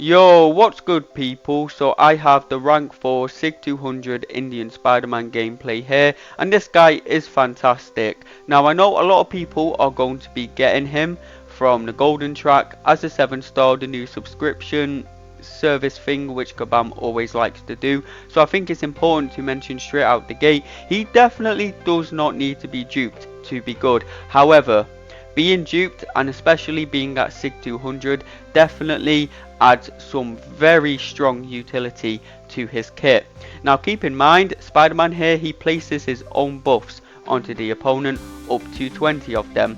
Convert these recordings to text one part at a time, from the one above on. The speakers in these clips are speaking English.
Yo, what's good people? So I have the rank 4 SIG 200 Indian Spider-Man gameplay here, and this guy is fantastic. Now I know a lot of people are going to be getting him from the golden track as a 7-star, the new subscription service thing which Kabam always likes to do. So I think it's important to mention straight out the gate, he definitely does not need to be duped to be good. However, being duped and especially being at SIG 200 definitely adds some very strong utility to his kit. Now keep in mind, Spider-Man here, he places his own buffs onto the opponent, up to 20 of them.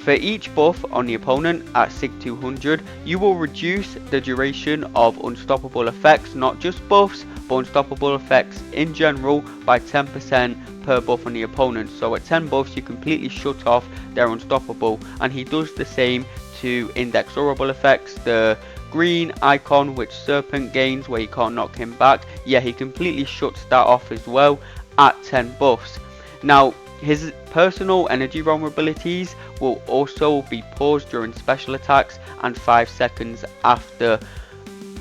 For each buff on the opponent at SIG 200, you will reduce the duration of unstoppable effects, not just buffs, but unstoppable effects in general by 10% per buff on the opponent. So at 10 buffs you completely shut off their unstoppable, and he does the same to inexorable effects. The green icon which Serpent gains where you can't knock him back, yeah, he completely shuts that off as well at 10 buffs. Now his personal energy vulnerabilities will also be paused during special attacks and 5 seconds after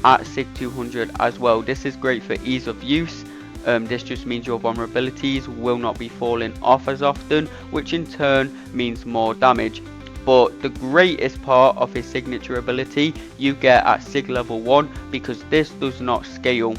at SIG 200 as well. This is great for ease of use. This just means your vulnerabilities will not be falling off as often, which in turn means more damage. But the greatest part of his signature ability you get at SIG level 1, because this does not scale.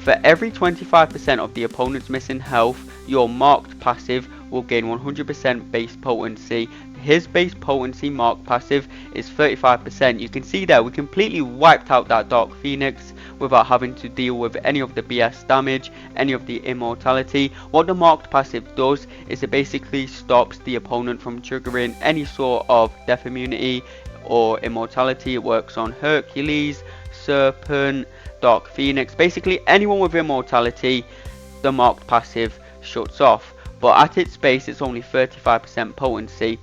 For every 25% of the opponent's missing health, your marked passive will gain 100% base potency. His base potency marked passive is 35%. You can see there we completely wiped out that Dark Phoenix without having to deal with any of the BS damage, any of the immortality. What the marked passive does is it basically stops the opponent from triggering any sort of death immunity or immortality. It works on Hercules, Serpent, Dark Phoenix, basically anyone with immortality, the marked passive shuts off. But at its base it's only 35% potency.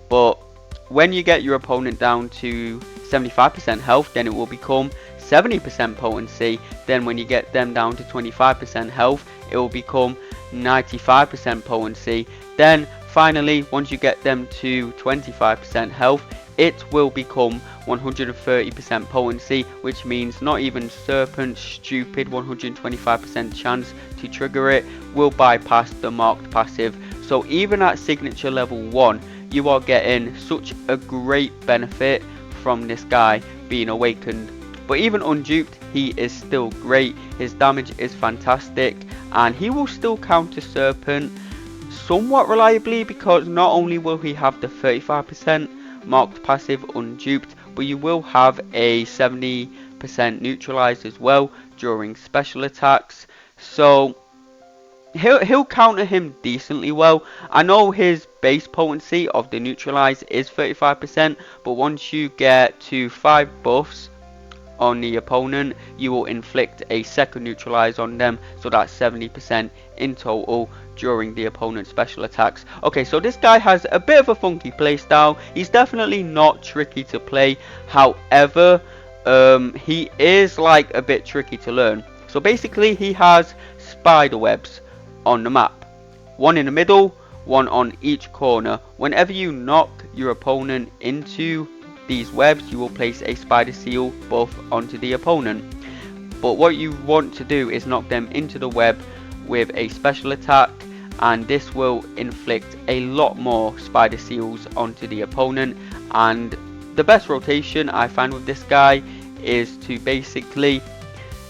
But when you get your opponent down to 75% health, then it will become 70% potency. Then when you get them down to 25% health, it will become 95% potency. Then finally, once you get them to 25% health, it will become 130% potency, which means not even Serpent's stupid 125% chance to trigger it will bypass the marked passive. So even at signature level 1, you are getting such a great benefit from this guy being awakened. But even unduped, he is still great. His damage is fantastic, and he will still counter Serpent somewhat reliably, because not only will he have the 35% marked passive unduped, but you will have a 70% neutralized as well during special attacks. So he'll counter him decently well. I know his base potency of the neutralize is 35%, but once you get to 5 buffs on the opponent, you will inflict a second neutralize on them, so that's 70% in total during the opponent's special attacks. Okay, so this guy has a bit of a funky playstyle. He's definitely not tricky to play, however he is like a bit tricky to learn. So basically he has spider webs on the map, one in the middle, one on each corner. Whenever you knock your opponent into these webs, you will place a spider seal buff onto the opponent. But what you want to do is knock them into the web with a special attack, and this will inflict a lot more spider seals onto the opponent. And the best rotation I find with this guy is to basically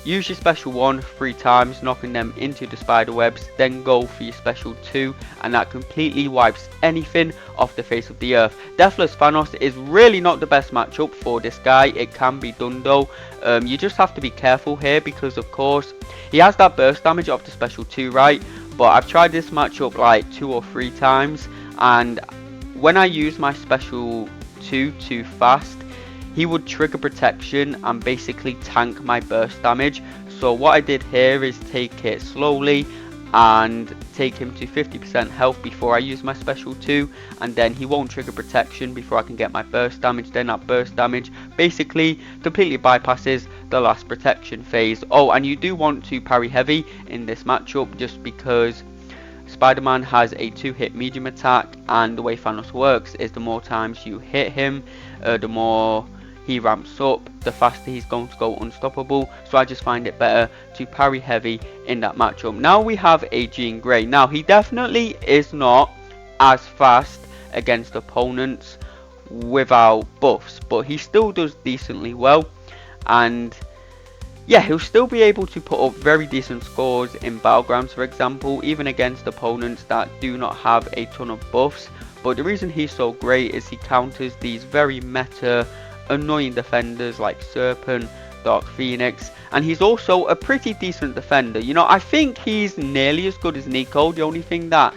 use your special 1 3 times, knocking them into the spider webs, then go for your special 2, and that completely wipes anything off the face of the earth. Deathless Thanos is really not the best matchup for this guy. It can be done though. You just have to be careful here, because of course he has that burst damage of the special 2, right? But I've tried this matchup like 2 or 3 times, and when I use my special 2 too fast, he would trigger protection and basically tank my burst damage. So what I did here is take it slowly and take him to 50% health before I use my special 2, and then he won't trigger protection before I can get my burst damage. Then that burst damage basically completely bypasses the last protection phase. Oh, and you do want to parry heavy in this matchup, just because Spider-Man has a 2-hit medium attack, and the way Thanos works is the more times you hit him, the more he ramps up, the faster he's going to go unstoppable. So I just find it better to parry heavy in that matchup. Now we have a Jean Grey. Now he definitely is not as fast against opponents without buffs, but he still does decently well, and yeah, he'll still be able to put up very decent scores in Battlegrounds, for example, even against opponents that do not have a ton of buffs. But the reason he's so great is he counters these very meta, annoying defenders like Serpent, Dark Phoenix, and he's also a pretty decent defender. You know, I think he's nearly as good as Nico. The only thing that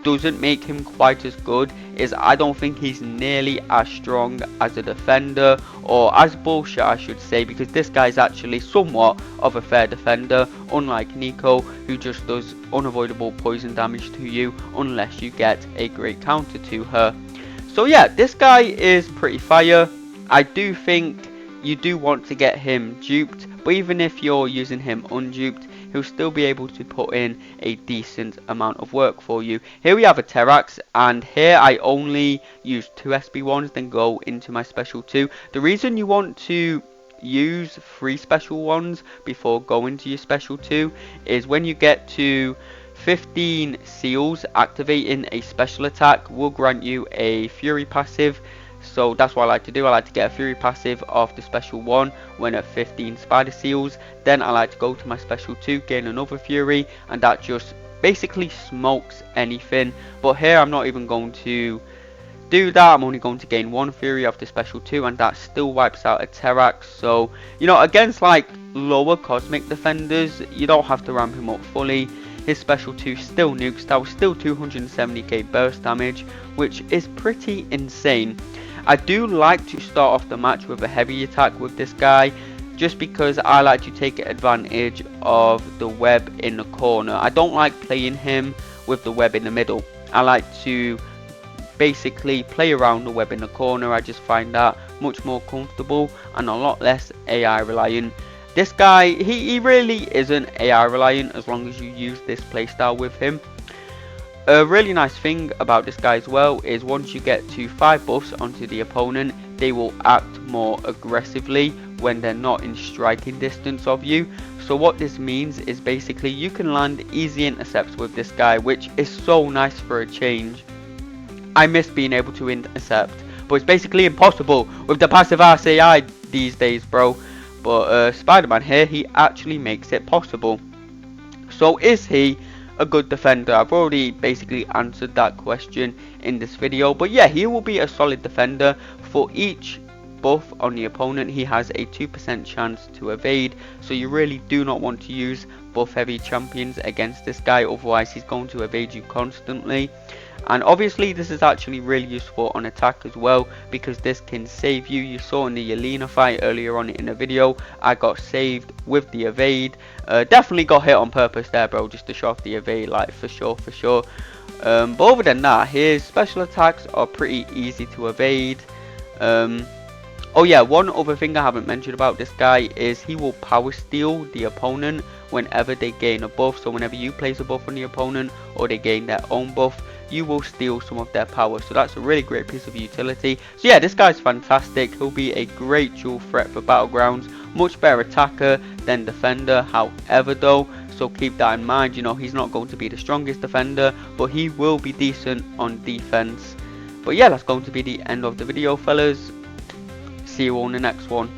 doesn't make him quite as good is I don't think he's nearly as strong as a defender, or as bullshit I should say, because this guy's actually somewhat of a fair defender, unlike Nico, who just does unavoidable poison damage to you unless you get a great counter to her. So yeah, this guy is pretty fire. I do think you do want to get him duped, but even if you're using him unduped, he'll still be able to put in a decent amount of work for you. Here we have a Terrax, and here I only use 2 SB1s, then go into my special 2. The reason you want to use 3 special 1s before going to your special 2 is when you get to 15 seals, activating a special attack will grant you a Fury passive. So that's what I like to do. I like to get a Fury passive off the special 1 when at 15 spider seals. Then I like to go to my special 2, gain another Fury, and that just basically smokes anything. But here I'm not even going to do that. I'm only going to gain 1 Fury off the special 2, and that still wipes out a Terrax. So, you know, against like lower cosmic defenders, you don't have to ramp him up fully. His special 2 still nukes. That was still 270k burst damage, which is pretty insane. I do like to start off the match with a heavy attack with this guy, just because I like to take advantage of the web in the corner. I don't like playing him with the web in the middle. I like to basically play around the web in the corner. I just find that much more comfortable and a lot less AI reliant. This guy, he really isn't AI reliant as long as you use this playstyle with him. A really nice thing about this guy as well is once you get to 5 buffs onto the opponent, they will act more aggressively when they're not in striking distance of you. So what this means is basically you can land easy intercepts with this guy, which is so nice for a change. I miss being able to intercept, but it's basically impossible with the passive RCI these days, bro. But Spiderman here, he actually makes it possible. So is he a good defender? I've already basically answered that question in this video, but yeah, he will be a solid defender. For each buff on the opponent, he has a 2% chance to evade, so you really do not want to use buff heavy champions against this guy, otherwise he's going to evade you constantly. And obviously this is actually really useful on attack as well, because this can save you. You saw in the Yelena fight earlier on in the video, I got saved with the evade. Definitely got hit on purpose there, bro, just to show off the evade, like for sure. But other than that, his special attacks are pretty easy to evade. Oh yeah, one other thing I haven't mentioned about this guy is he will power steal the opponent whenever they gain a buff. So whenever you place a buff on the opponent or they gain their own buff, you will steal some of their power. So that's a really great piece of utility. So yeah, this guy's fantastic. He'll be a great dual threat for Battlegrounds. Much better attacker than defender, however though, so keep that in mind. You know, he's not going to be the strongest defender, but he will be decent on defense. But yeah, that's going to be the end of the video, fellas. See you all in the next one.